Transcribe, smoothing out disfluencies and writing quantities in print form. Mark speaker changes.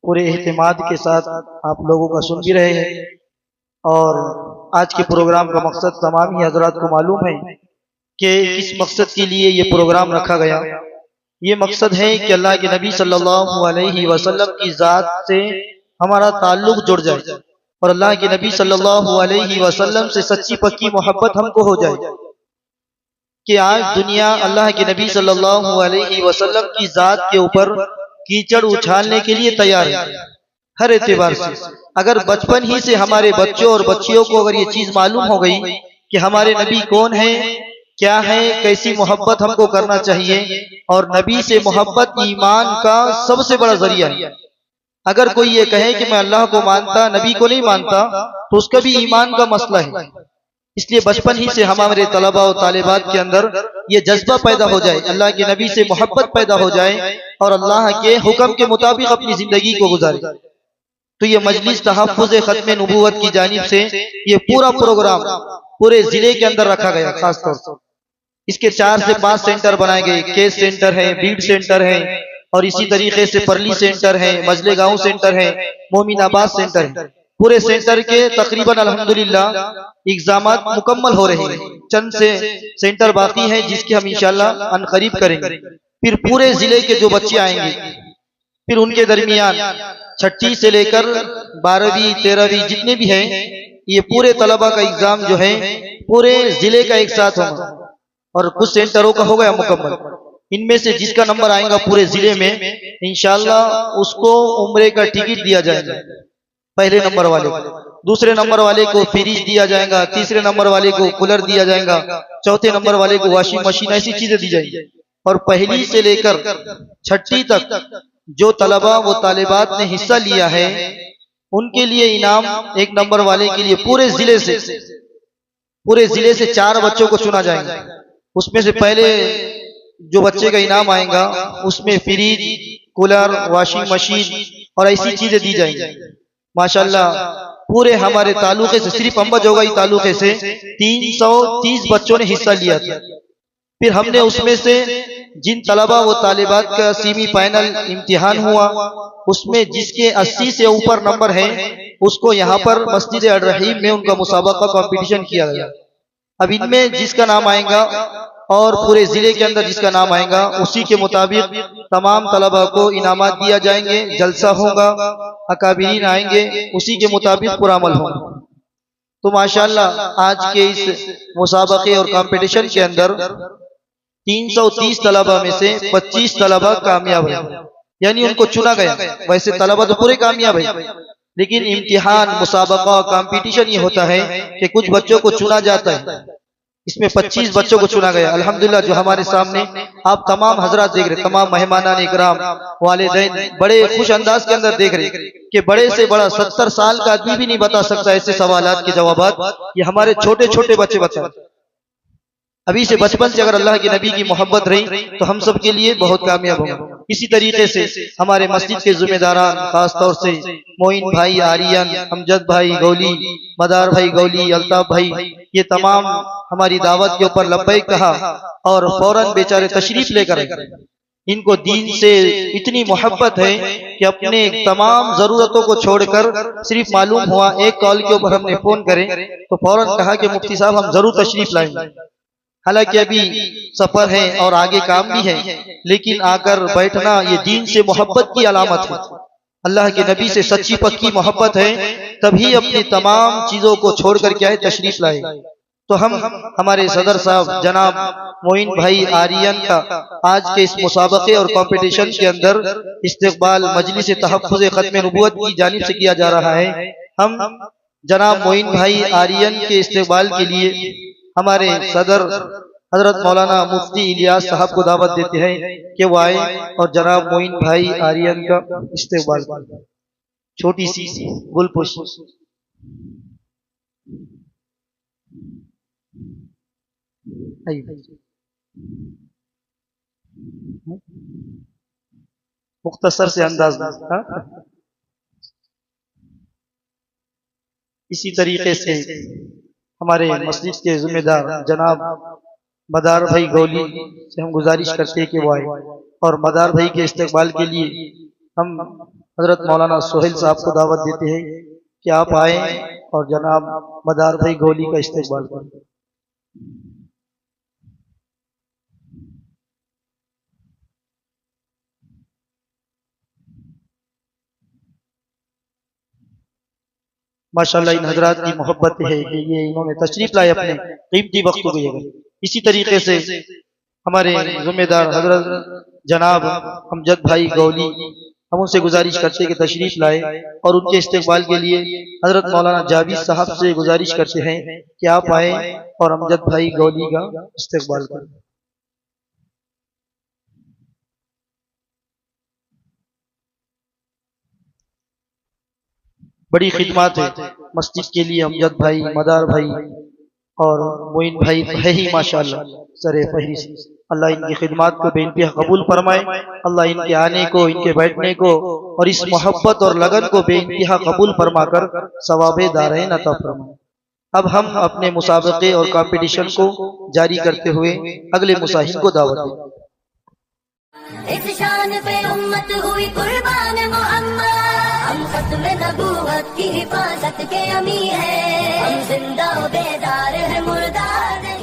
Speaker 1: پورے اہتمام کے ساتھ آپ لوگوں کا سن بھی رہے ہیں، اور آج کے پروگرام کا مقصد تمام ہی حضرات کو معلوم ہے کہ کس مقصد کے لیے یہ پروگرام رکھا گیا۔ یہ مقصد ہے کہ اللہ کے نبی صلی اللہ علیہ وسلم کی ذات سے ہمارا تعلق جڑ جائے، اور اللہ کے نبی صلی اللہ علیہ وسلم سے سچی پکی محبت ہم کو ہو جائے، کہ آج دنیا اللہ کے نبی صلی اللہ علیہ وسلم کی ذات کے اوپر کیچڑ اچھالنے کے لیے تیار ہے ہر اعتبار سے۔ اگر بچپن ہی سے ہمارے بچوں اور بچیوں کو اگر یہ چیز معلوم ہو گئی کہ ہمارے نبی کون ہیں، کیا ہے، کیسی محبت ہم کو کرنا چاہیے، اور نبی سے محبت ایمان کا سب سے بڑا ذریعہ ہے۔ اگر کوئی یہ کہے کہ میں اللہ کو مانتا نبی کو نہیں مانتا تو اس کا بھی ایمان کا مسئلہ ہے۔ اس لیے بچپن ہی سے ہمارے طلباء و طالبات کے اندر یہ جذبہ پیدا ہو جائے، اللہ کے نبی سے محبت پیدا ہو جائے، اور اللہ کے حکم کے مطابق اپنی زندگی کو گزارے۔ تو یہ مجلس تحفظ ختم نبوت کی جانب سے یہ پورا پروگرام پورے ضلع کے اندر رکھا گیا۔ خاص طور سے اس کے 4 سے 5 سینٹر بنائے گئے، کیس سینٹر ہے، بیڈ سینٹر ہے، اور اسی طریقے سے پرلی سینٹر ہے، مجلے گاؤں سینٹر ہے، مومن آباد سینٹر ہے۔ پورے سینٹر کے تقریباً الحمدللہ اگزامات مکمل ہو رہے ہیں، چند سے سینٹر باقی ہیں جس کی ہم انشاءاللہ عنقریب کریں گے۔ پھر پورے ضلع کے جو بچے آئیں گے، پھر ان کے درمیان چھٹی سے لے کر 12ویں 13ویں جتنے بھی ہیں، یہ پورے طلبہ کا ایگزام جو ہے پورے ضلع کا ایک ساتھ ہوگا، اور کچھ سینٹروں کا ہو گیا مکمل۔ ان میں سے جس کا نمبر آئے گا پورے ضلع میں انشاءاللہ اس کو عمرے کا ٹکٹ دیا جائے گا، پہلے نمبر والے کو۔ دوسرے نمبر والے کو فریج دیا جائے گا، تیسرے نمبر والے کو کولر دیا جائے گا، چوتھے نمبر والے کو واشنگ مشین، ایسی چیزیں دی جائیں گی۔ اور پہلی سے لے کر چھٹی تک جو طلباء و طالبات نے حصہ لیا ہے ان کے لیے انعام، ایک نمبر والے کے لیے پورے ضلع سے 4 بچوں کو چنا جائے گا۔ اس میں سے پہلے جو بچے کا انعام آئے گا اس میں فریج، کولر، واشنگ مشین اور ایسی چیزیں دی جائیں گی۔ ماشاءاللہ پورے ہمارے تعلقے سے، صرف امبا جوگائی تعلقے سے 330 بچوں نے حصہ لیا تھا۔ پھر ہم نے اس میں سے جن طلباء و طالبات کا سیمی فائنل امتحان ہوا، اس میں جس کے 80 سے اوپر نمبر ہیں اس کو یہاں پر مسجد الرحیم میں ان کا مسابقہ کمپٹیشن کیا گیا۔ اب ان میں جس کا نام آئے گا اور پورے ضلع کے اندر جس کا نام آئے گا اسی کے مطابق تمام طلباء کو انعامات دیا جائیں گے، جلسہ ہوگا، اکابرین آئیں گے، اسی کے مطابق پورا عمل ہوگا۔ تو ماشاءاللہ آج کے اس مسابقے اور کمپٹیشن کے اندر 330 طلباء میں سے 25 طلباء کامیاب ہیں، یعنی ان کو چنا گیا۔ ویسے طلباء تو پورے کامیاب ہیں، لیکن امتحان، مسابقہ، کمپٹیشن یہ ہوتا ہے کہ کچھ بچوں کو چنا جاتا ہے۔ اس میں 25 بچوں کو چنا گیا الحمدللہ۔ جو ہمارے سامنے آپ تمام حضرات دیکھ رہے، تمام مہمانان اکرام، والدین بڑے خوش انداز کے اندر دیکھ رہے کہ بڑے سے بڑا 70 سال کا آدمی بھی نہیں بتا سکتا ایسے سوالات کے جوابات، یہ ہمارے چھوٹے چھوٹے بچے بتائیں۔ ابھی سے بچپن سے اگر اللہ کے نبی کی محبت رہی تو ہم سب کے لیے بہت کامیاب ہوں۔ اسی طریقے سے ہمارے مسجد کے ذمہ داران، خاص طور سے معین بھائی آرین، امجد بھائی گولی، مدار بھائی گولی، الطاف بھائی، یہ تمام ہماری دعوت کے اوپر لبیک کہا اور فوراً بیچارے تشریف لے کر آئے۔ ان کو دین سے اتنی محبت ہے کہ اپنے تمام ضرورتوں کو چھوڑ کر صرف معلوم ہوا ایک کال کے اوپر ہم نے فون کرے تو فوراً کہا کہ مفتی صاحب ہم ضرور تشریف لائیں گے۔ حالانکہ ابھی سفر ہے اور آگے کام بھی ہے، لیکن آ کر بیٹھنا یہ دین سے محبت کی علامت ہے۔ اللہ کے نبی سے سچی پکی محبت ہے تبھی اپنی تمام چیزوں کو چھوڑ کر کیا ہے تشریف لائے۔ تو ہم ہمارے صدر صاحب جناب معین بھائی آرین کا آج کے اس مسابقے اور کمپٹیشن کے اندر استقبال مجلس تحفظ ختم نبوت کی جانب سے کیا جا رہا ہے۔ ہم جناب معین بھائی آرین کے استقبال کے لیے ہمارے صدر حضرت مولانا مفتی الیاس صاحب کو دعوت دیتے ہیں کہ وہ آئے اور جناب معین بھائی آرین کا استقبال کریں۔ چھوٹی سی گل پوش مختصر سے انداز میں۔ اسی طریقے سے ہمارے مسجد کے ذمہ دار جناب مدار بھائی گولی سے ہم گزارش کرتے ہیں کہ وہ آئے، اور مدار بھائی کے استقبال کے لیے ہم حضرت مولانا سہیل صاحب کو دعوت دیتے ہیں کہ آپ آئیں اور جناب مدار بھائی گولی کا استقبال کریں۔ ماشاءاللہ ان حضرات کی محبت ہے کہ یہ انہوں نے تشریف لائے اپنے قیمتی وقت کو دے گئے۔ اسی طریقے سے ہمارے ذمہ دار حضرت جناب امجد بھائی گولی، ہم ان سے گزارش کرتے کہ تشریف لائے اور ان کے استقبال کے لیے حضرت مولانا جاوید صاحب سے گزارش کرتے ہیں کہ آپ آئیں اور امجد بھائی گولی کا استقبال کریں۔ بڑی خدمات ہے مسجد کے لیے امجد بھائی، مدار بھائی اور معین بھائی ہے ہی ماشاءاللہ سر فہرست۔ اللہ ان کی خدمات کو بے انتہا قبول فرمائے، اللہ ان کے آنے کو، ان کے بیٹھنے کو اور اس محبت اور لگن کو بے انتہا قبول فرما کر ثواب دارین عطا فرمائے۔ اب ہم اپنے مسابقے اور کمپٹیشن کو جاری کرتے ہوئے اگلے مصاحب کو دعوت دیں۔
Speaker 2: اس شان پہ امت ہوئی قربان محمد، ہم ختم نبوت کی حفاظت کے امی ہے، ہم زندہ و بیدار ہے مردار